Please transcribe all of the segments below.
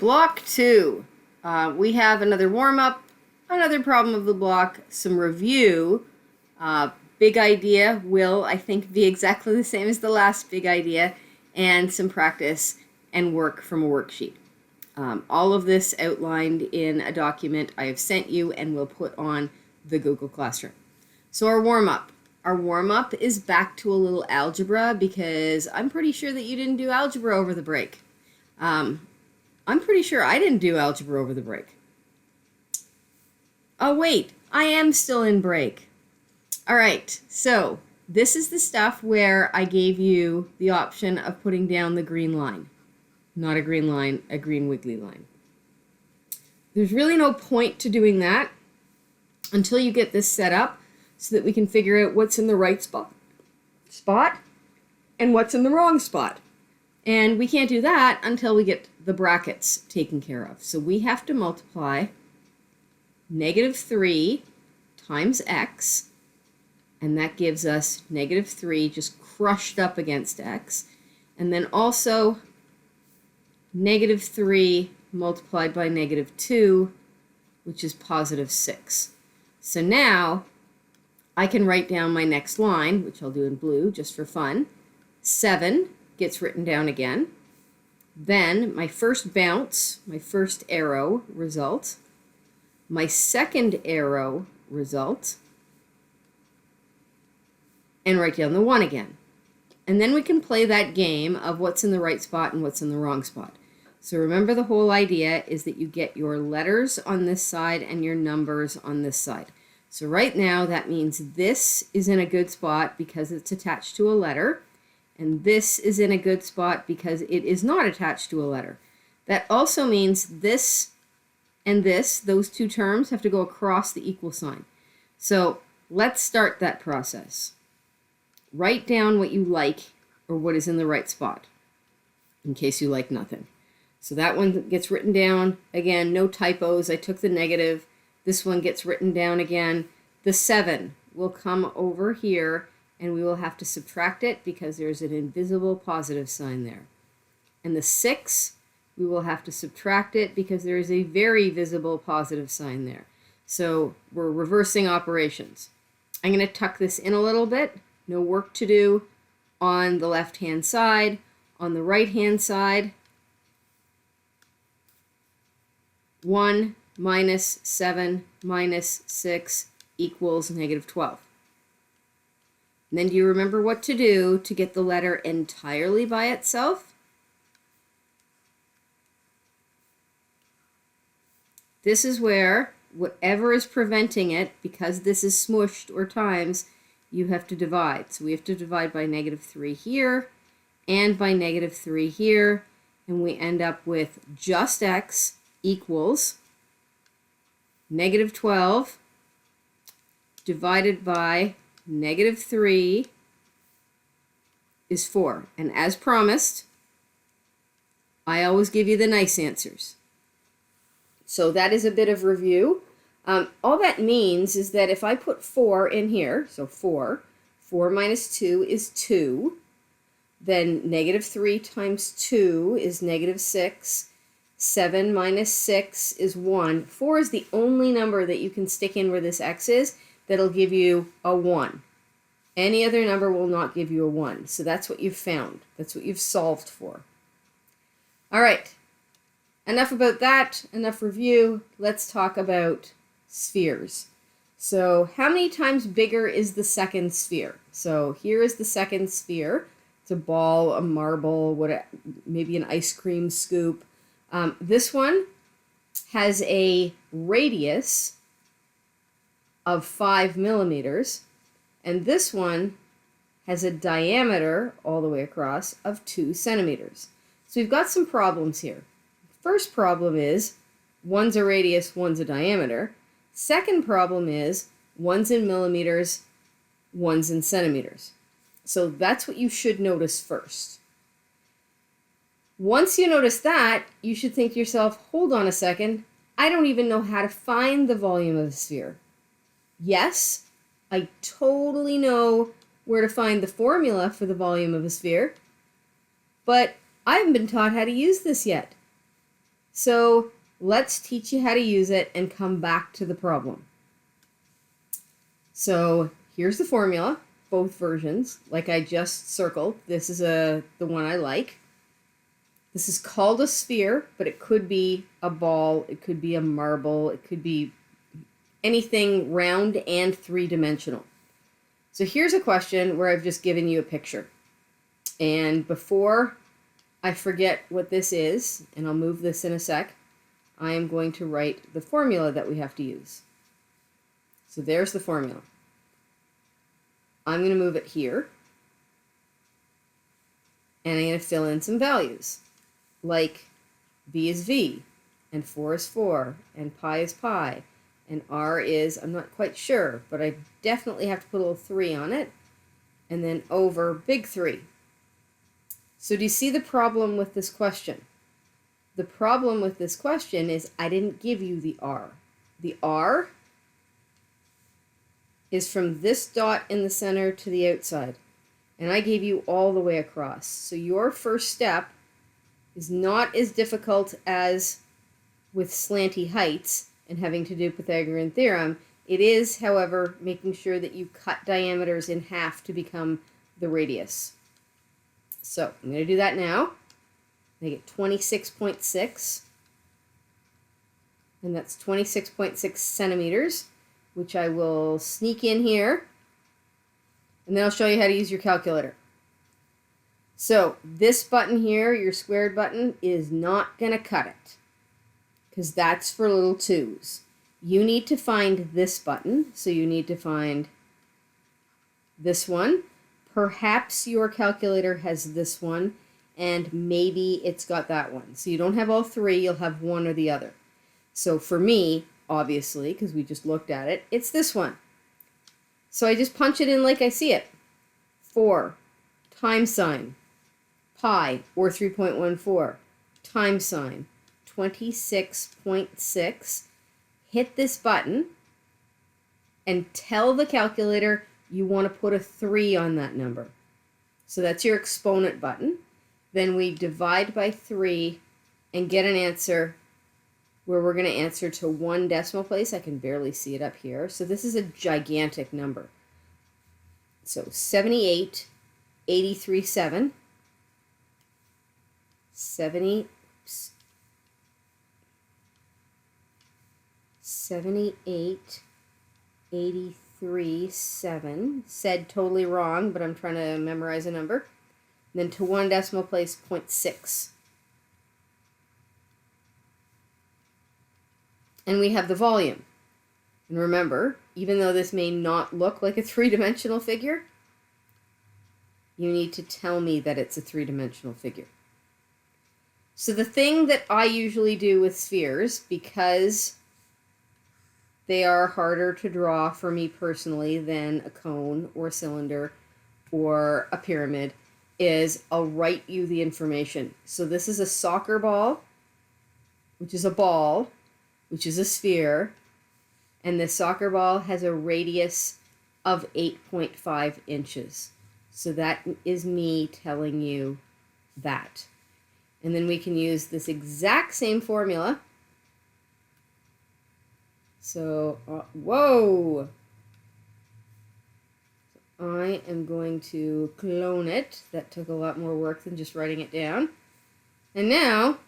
block 2. We have another warm-up, another problem of the block, some review. Big idea will, I think, be exactly the same as the last big idea, and some practice and work from a worksheet. All of this outlined in a document I have sent you and will put on the Google Classroom. So our warm-up. Our warm-up is back to a little algebra because I'm pretty sure that you didn't do algebra over the break. I'm pretty sure I didn't do algebra over the break. Oh wait, I am still in break. All right, so this is the stuff where I gave you the option of putting down the green line. Not a green line, a green wiggly line. There's really no point to doing that until you get this set up so that we can figure out what's in the right spot and what's in the wrong spot. And we can't do that until we get the brackets taken care of. So we have to multiply -3 times x, and that gives us -3 just crushed up against x. And then also -3 multiplied by -2, which is +6. So now I can write down my next line, which I'll do in blue just for fun. 7 gets written down again. Then my first bounce, my first arrow result, my second arrow result, and write down the 1 again. And then we can play that game of what's in the right spot and what's in the wrong spot. So remember, the whole idea is that you get your letters on this side and your numbers on this side. So right now that means this is in a good spot because it's attached to a letter, and this is in a good spot because it is not attached to a letter. That also means this and this, those two terms, have to go across the equal sign. So let's start that process. Write down what you like or what is in the right spot in case you like nothing. So that one gets written down. Again, no typos. I took the negative. This one gets written down again. The 7 will come over here, and we will have to subtract it because there's an invisible positive sign there. And the 6, we will have to subtract it because there is a very visible positive sign there. So we're reversing operations. I'm going to tuck this in a little bit. No work to do on the left-hand side. On the right-hand side, 1 minus 7 minus 6 equals -12. And then do you remember what to do to get the letter entirely by itself? This is where whatever is preventing it, because this is smushed or times, you have to divide. So we have to divide by -3 here and by -3 here, and we end up with just x equals -12 divided by -3 is 4. And as promised, I always give you the nice answers. So that is a bit of review. All that means is that if I put 4 in here, so 4 minus 2 is 2, then -3 times 2 is -6, 7 minus 6 is 1. 4 is the only number that you can stick in where this x is that'll give you a 1. Any other number will not give you a 1. So that's what you've found. That's what you've solved for. All right. Enough about that. Enough review. Let's talk about spheres. So how many times bigger is the second sphere? So here is the second sphere. It's a ball, a marble, maybe an ice cream scoop. This one has a radius of 5 millimeters, and this one has a diameter all the way across of 2 centimeters. So we've got some problems here. First problem is one's a radius, one's a diameter. Second problem is one's in millimeters, one's in centimeters. So that's what you should notice first. Once you notice that, you should think to yourself, hold on a second, I don't even know how to find the volume of a sphere. Yes, I totally know where to find the formula for the volume of a sphere, but I haven't been taught how to use this yet. So let's teach you how to use it and come back to the problem. So here's the formula, both versions, like I just circled. This is the one I like. This is called a sphere, but it could be a ball, it could be a marble, it could be anything round and three-dimensional. So here's a question where I've just given you a picture. And before I forget what this is, and I'll move this in a sec, I am going to write the formula that we have to use. So there's the formula. I'm going to move it here. And I'm going to fill in some values, like v is v, and 4 is 4, and pi is pi, and r is, I'm not quite sure, but I definitely have to put a little 3 on it, and then over big 3. So do you see the problem with this question? The problem with this question is I didn't give you the r. The r is from this dot in the center to the outside, and I gave you all the way across. So your first step is not as difficult as with slanty heights and having to do Pythagorean theorem. It is, however, making sure that you cut diameters in half to become the radius. So I'm going to do that now. I get 26.6, and that's 26.6 centimeters, which I will sneak in here, and then I'll show you how to use your calculator. So this button here, your squared button, is not going to cut it, because that's for little 2's. You need to find this button, so you need to find this one. Perhaps your calculator has this one, and maybe it's got that one. So you don't have all 3, you'll have one or the other. So for me, obviously, because we just looked at it, it's this one. So I just punch it in like I see it. 4 times sign pi, or 3.14, times sign 26.6. Hit this button and tell the calculator you want to put a 3 on that number. So that's your exponent button. Then we divide by 3 and get an answer where we're going to answer to 1 decimal place. I can barely see it up here. So this is a gigantic number. So 78.837. 78.83.7. Said totally wrong, but I'm trying to memorize a number. And then to 1 decimal place, 0.6. And we have the volume. And remember, even though this may not look like a three-dimensional figure, you need to tell me that it's a three-dimensional figure. So the thing that I usually do with spheres, because they are harder to draw for me personally than a cone or a cylinder or a pyramid, is I'll write you the information. So this is a soccer ball, which is a ball, which is a sphere, and this soccer ball has a radius of 8.5 inches. So that is me telling you that. And then we can use this exact same formula. So, whoa! I am going to clone it. That took a lot more work than just writing it down. And now,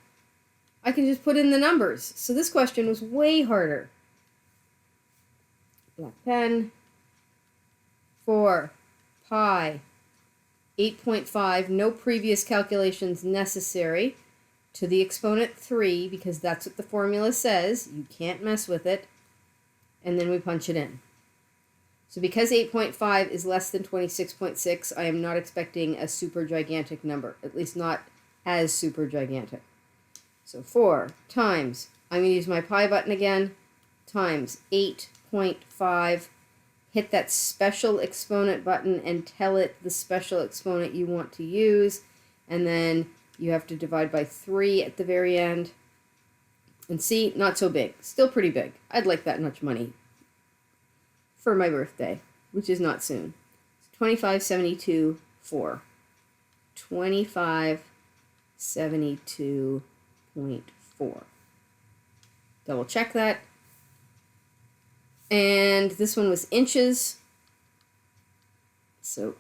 I can just put in the numbers. So this question was way harder. Black pen. 4 pi 8.5, no previous calculations necessary, to the exponent 3, because that's what the formula says. You can't mess with it. And then we punch it in. So because 8.5 is less than 26.6, I am not expecting a super gigantic number, at least not as super gigantic. So 4 times, I'm going to use my pi button again, times 8.5. Hit that special exponent button and tell it the special exponent you want to use. And then you have to divide by 3 at the very end. And see, not so big. Still pretty big. I'd like that much money for my birthday, which is not soon. 2572.4. 2572.4. Double check that. And this one was inches. So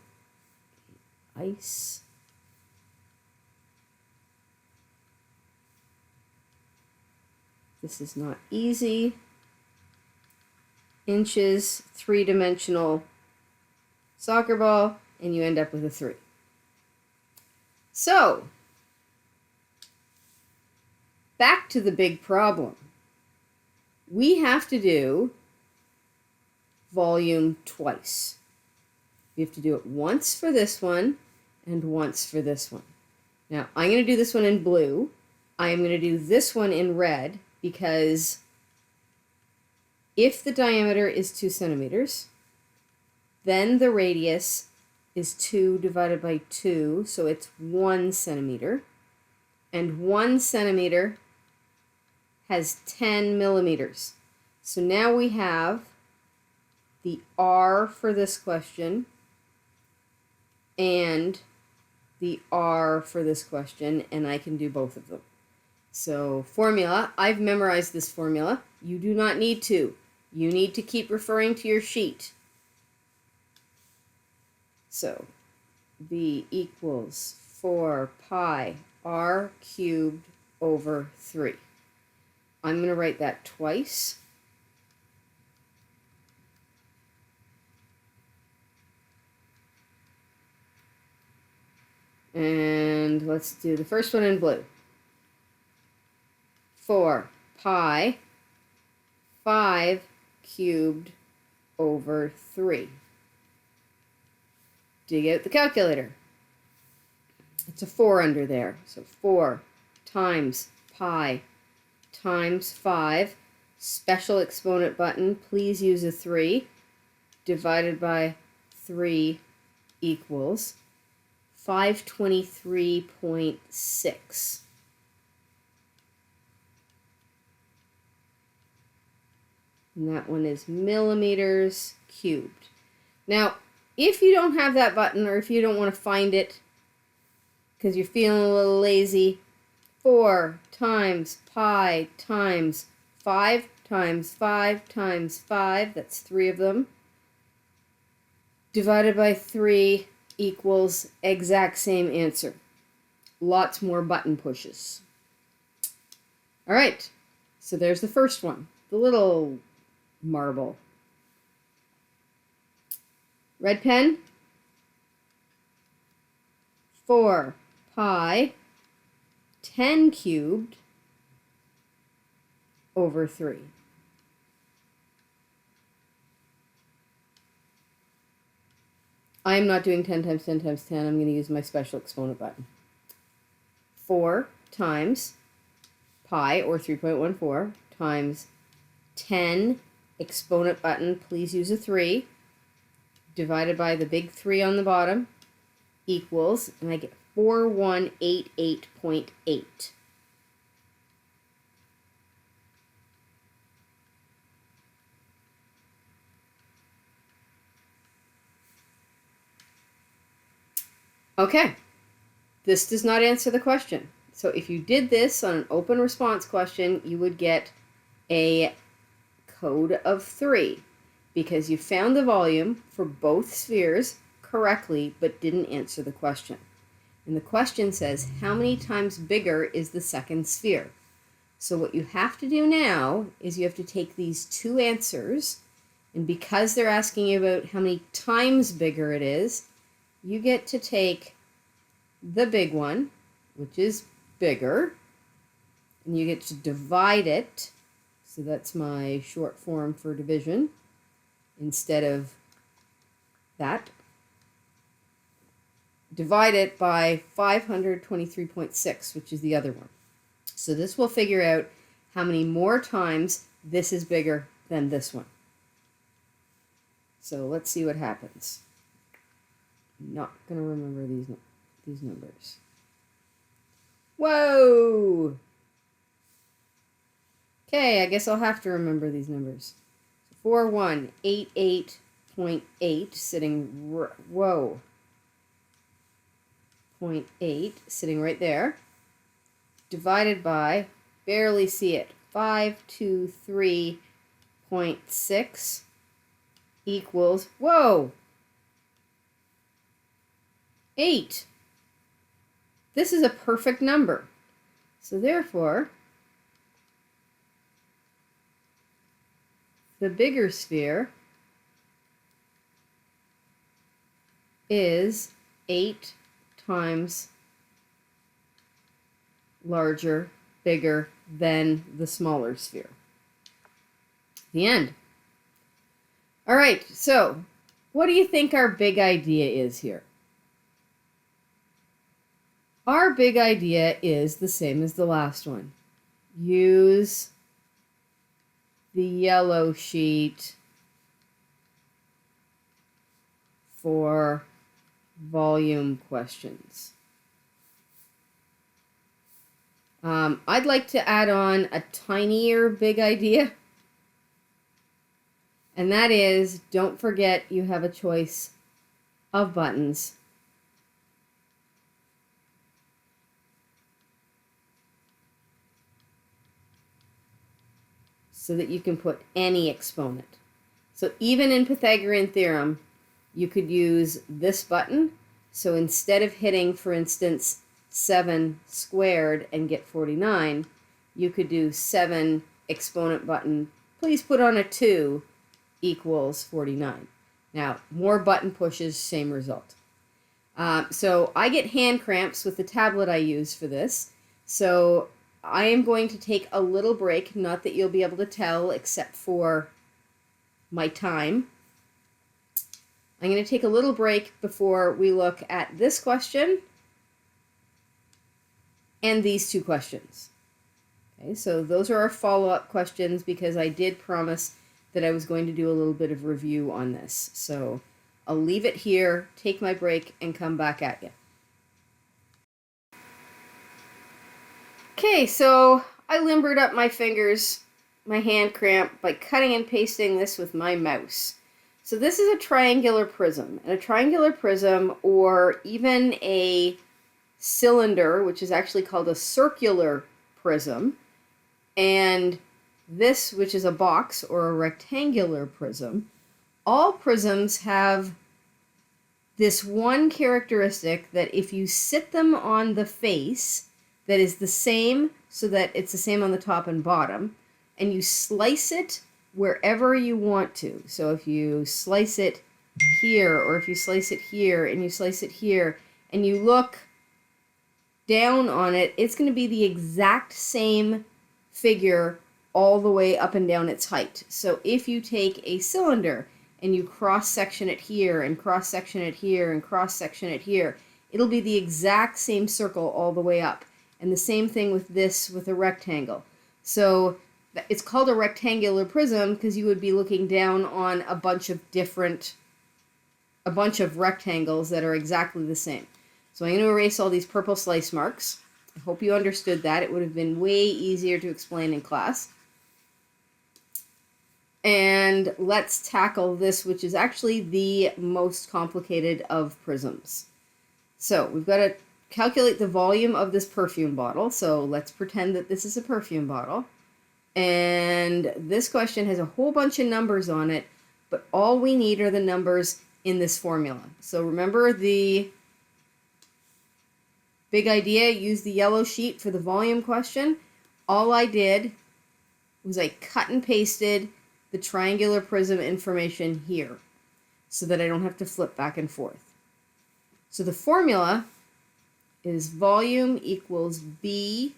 ice. This is not easy. Inches, three-dimensional soccer ball, and you end up with a 3. So, back to the big problem. We have to do volume twice. We have to do it once for this one and once for this one. Now, I'm going to do this one in blue. I am going to do this one in red because if the diameter is 2 centimeters, then the radius is 2 divided by 2, so it's 1 centimeter. And 1 centimeter has 10 millimeters. So now we have the R for this question and the R for this question, and I can do both of them. So formula, I've memorized this formula. You do not need to. You need to keep referring to your sheet. So V equals 4 pi R cubed over 3. I'm going to write that twice. And let's do the first one in blue. 4 pi 5 cubed over 3. Dig out the calculator. It's a 4 under there. So 4 times pi times 5. Special exponent button. Please use a 3. Divided by 3 equals 523.6. And that one is millimeters cubed. Now, if you don't have that button, or if you don't want to find it because you're feeling a little lazy, 4 times pi times 5 times 5 times 5, that's 3 of them, divided by 3 equals exact same answer. Lots more button pushes. All right, so there's the first one, the little marble. Red pen. 4 pi 10 cubed over 3. I am not doing 10 times 10 times 10. I'm going to use my special exponent button. 4 times pi, or 3.14, times 10 exponent button, please use a 3, divided by the big 3 on the bottom, equals, and I get 4188.8. Okay, this does not answer the question. So if you did this on an open response question, you would get a code of 3 because you found the volume for both spheres correctly but didn't answer the question. And the question says, how many times bigger is the second sphere? So what you have to do now is you have to take these two answers, and because they're asking you about how many times bigger it is, you get to take the big one, which is bigger, and you get to divide it. So that's my short form for division instead of that. Divide it by 523.6, which is the other one. So this will figure out how many more times this is bigger than this one. So let's see what happens. Not going to remember these numbers. Whoa! Okay, I guess I'll have to remember these numbers. 4188.8 sitting, whoa, 0.8 sitting right there, divided by, barely see it, 523.6 equals, whoa, 8. This is a perfect number. So therefore, the bigger sphere is 8 times larger, bigger than the smaller sphere. The end. All right, so what do you think our big idea is here? Our big idea is the same as the last one. Use the yellow sheet for volume questions. I'd like to add on a tinier big idea. And that is, don't forget you have a choice of buttons. So that you can put any exponent. So even in Pythagorean theorem, you could use this button. So instead of hitting, for instance, 7 squared and get 49, you could do 7 exponent button, please put on a 2 equals 49. Now, more button pushes, same result. So I get hand cramps with the tablet I use for this. So I am going to take a little break, not that you'll be able to tell except for my time. I'm going to take a little break before we look at this question and these two questions. Okay, so those are our follow-up questions because I did promise that I was going to do a little bit of review on this. So I'll leave it here, take my break, and come back at you. Okay, so I limbered up my fingers, my hand cramp, by cutting and pasting this with my mouse. So this is a triangular prism, and a triangular prism, or even a cylinder, which is actually called a circular prism, and this, which is a box or a rectangular prism, all prisms have this one characteristic that if you sit them on the face that is the same, so that it's the same on the top and bottom, and you slice it wherever you want to. So if you slice it here, or if you slice it here, and you slice it here, and you look down on it, it's going to be the exact same figure all the way up and down its height. So if you take a cylinder and you cross-section it here, and cross-section it here, and cross-section it here, it'll be the exact same circle all the way up. And the same thing with this, with a rectangle. So it's called a rectangular prism because you would be looking down on a bunch of rectangles that are exactly the same. So I'm going to erase all these purple slice marks. I hope you understood that. It would have been way easier to explain in class. And let's tackle this, which is actually the most complicated of prisms. So we've got to calculate the volume of this perfume bottle. So let's pretend that this is a perfume bottle. And this question has a whole bunch of numbers on it, but all we need are the numbers in this formula. So remember the big idea, use the yellow sheet for the volume question. All I did was I cut and pasted the triangular prism information here so that I don't have to flip back and forth. So the formula is volume equals B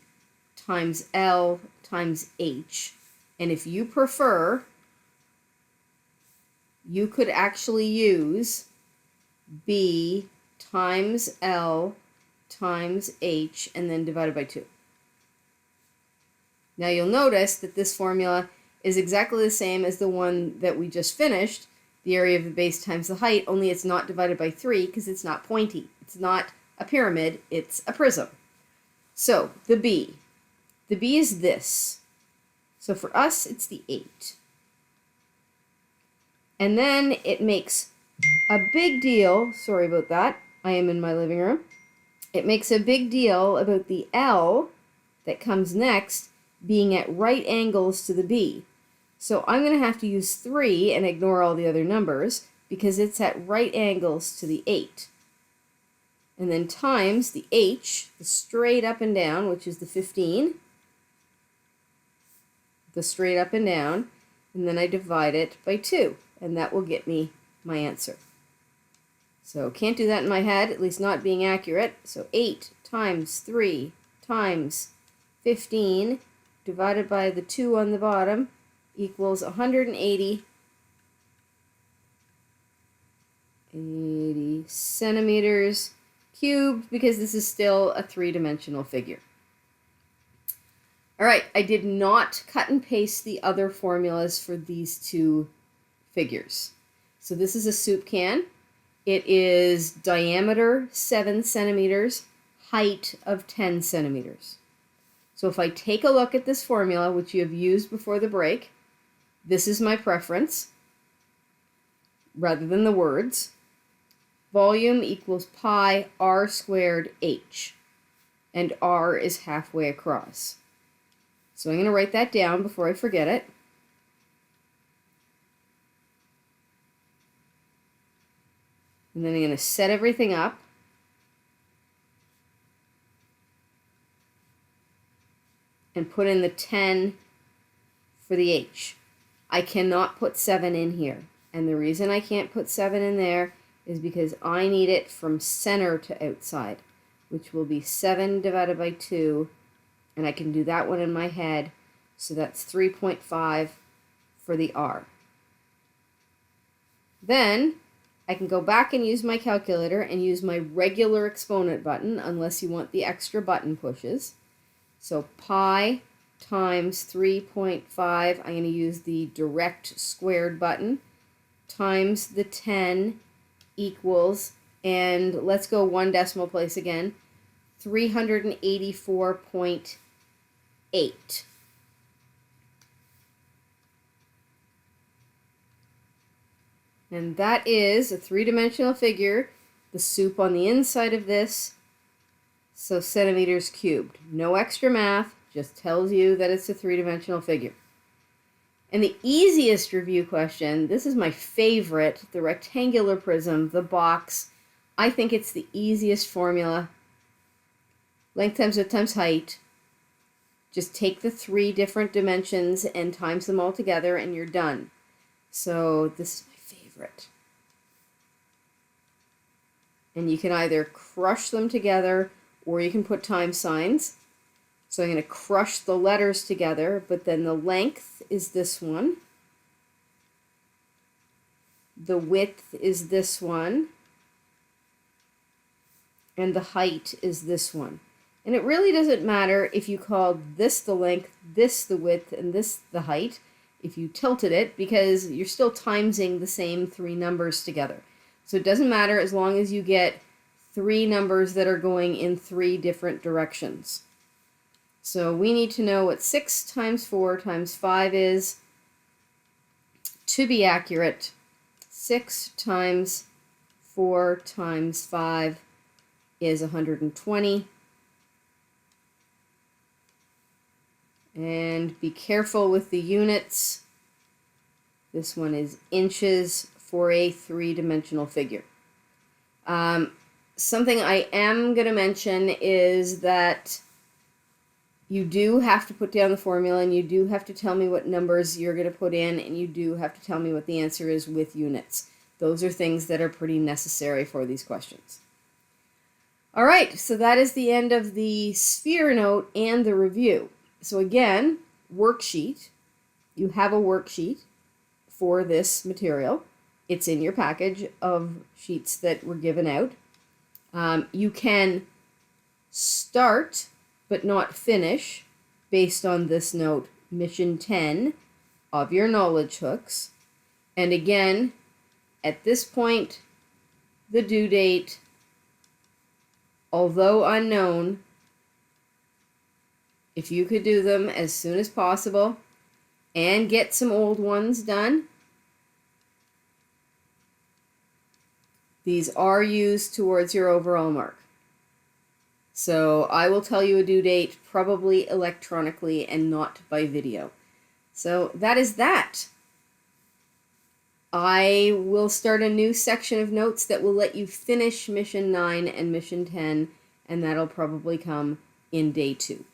times L times H. And if you prefer, you could actually use B times L times H and then divided by 2. Now you'll notice that this formula is exactly the same as the one that we just finished, the area of the base times the height, only it's not divided by 3 because it's not pointy. It's not a pyramid, it's a prism. So the B is this. So for us, it's the 8. And then it makes a big deal, sorry about that, I am in my living room. It makes a big deal about the L that comes next being at right angles to the b. So I'm going to have to use 3 and ignore all the other numbers because it's at right angles to the 8. And then times the h, the straight up and down, which is the 15, the straight up and down, and then I divide it by 2, and that will get me my answer. So can't do that in my head, at least not being accurate. So 8 times 3 times 15 divided by the 2 on the bottom equals 180 centimeters cubed, because this is still a three-dimensional figure. All right, I did not cut and paste the other formulas for these two figures. So this is a soup can. It is diameter 7 centimeters, height of 10 centimeters. So if I take a look at this formula, which you have used before the break, this is my preference, rather than the words. Volume equals pi r squared h, and r is halfway across. So I'm going to write that down before I forget it. And then I'm going to set everything up. And put in the 10 for the h. I cannot put 7 in here. And the reason I can't put 7 in there is because I need it from center to outside, which will be 7 divided by 2. And I can do that one in my head. So that's 3.5 for the r. Then I can go back and use my calculator and use my regular exponent button, unless you want the extra button pushes. So pi times 3.5, I'm going to use the direct squared button, times the 10 equals, and let's go one decimal place again, 384.8. And that is a three-dimensional figure, the soup on the inside of this, so centimeters cubed. No extra math, just tells you that it's a three-dimensional figure. And the easiest review question, this is my favorite, the rectangular prism, the box. I think it's the easiest formula. Length times width times height. Just take the 3 different dimensions and times them all together and you're done. So this is my favorite. And you can either crush them together or you can put times signs. So I'm going to crush the letters together, but then the length is this one. The width is this one. And the height is this one. And it really doesn't matter if you called this the length, this the width, and this the height, if you tilted it, because you're still timesing the same 3 numbers together. So it doesn't matter as long as you get 3 numbers that are going in 3 different directions. So we need to know what 6 times 4 times 5 is. To be accurate, 6 times 4 times 5 is 120. And be careful with the units. This one is inches for a 3-dimensional figure. Something I am going to mention is that you do have to put down the formula, and you do have to tell me what numbers you're going to put in, and you do have to tell me what the answer is with units. Those are things that are pretty necessary for these questions. All right, so that is the end of the sphere note and the review. So again, worksheet. You have a worksheet for this material. It's in your package of sheets that were given out. You can start but not finish based on this note, mission 10 of your knowledge hooks. And again, at this point, the due date, although unknown, if you could do them as soon as possible and get some old ones done, these are used towards your overall mark. So I will tell you a due date probably electronically and not by video. So that is that. I will start a new section of notes that will let you finish Mission 9 and Mission 10, and that'll probably come in day 2.